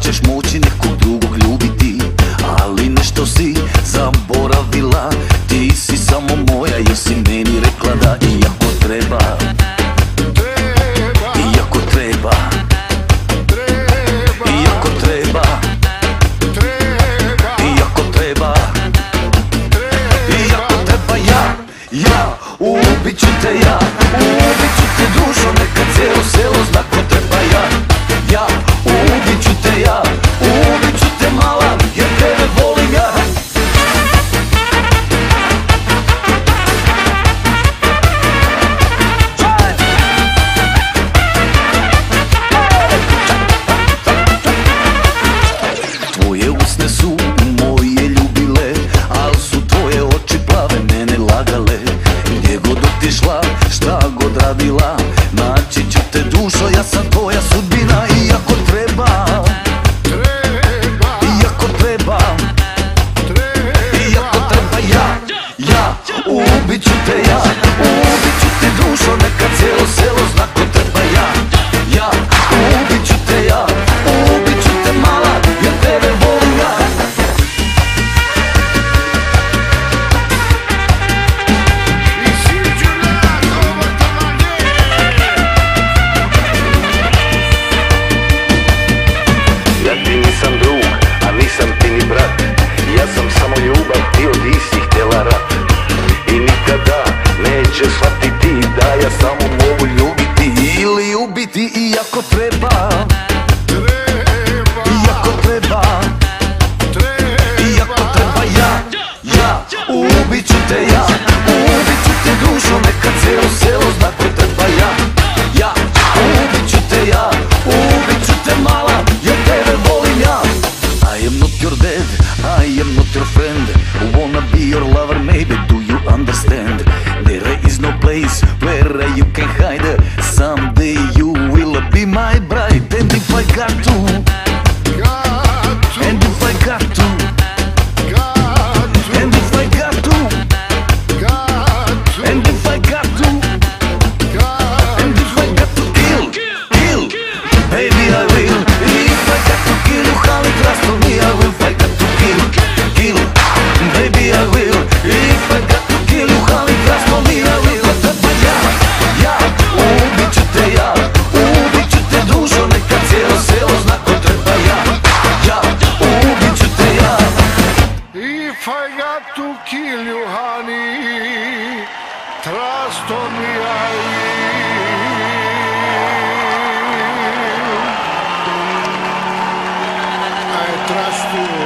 ćeš moći nekog drugog ljubiti, ali nešto si zaboravila. Ti si samo moja jer si meni rekla da iako treba, iako treba, iako treba, iako treba, iako treba, ja ubit ću te, ja ubit ću te dušo, neka cijelo selo zna ko treba. Ja ubit ću te, ja ubit ću te mala, jer tebe volim ja. Tvoje usne su moje ljubile, al su tvoje oči plave mene lagale. Gdje god otišla, šta god radila, naći ću te dušo, ja sam tvoja sudbina. Iako treba, iako treba, iako treba, ja ubit ću te, ja ubit ću te dušo, neka cijelo selo zna ko treba. Ja ubit ću te, ja ubit ću te mala, jer tebe volim ja. Ja ti nisam drug, a nisam ti ni brat, ja sam samo ljubav, ti od istih htjela rat. I nikada neće shvatiti da ja samo mogu ljubiti ili ubiti. Iako treba, iako treba, iako treba, ja ubit ću te, ja ubit ću te dušo, neka cijelo selo zna ko treba. Ja ubit ću te, ja ubit ću te mala, jer tebe volim ja. I am not your dad, I am not your friend, wanna be your lover, maybe do you understand? There is no place where you can hide, someday you will be my bride. And if I got to, and if I got to, and if I got to, and if I got to, and if I got to kill, baby I will. If I got to kill you, honey, trust on me, I will. If I got to kill, baby I will. If I got to kill you, honey, trust on me, I will. Ja ubit ću te, ja ubit ću te dušo, neka cijelo selo zna ko treba. Ja ubit ću te, ja. If I got to kill you, honey, trust on me, I will. I trust you.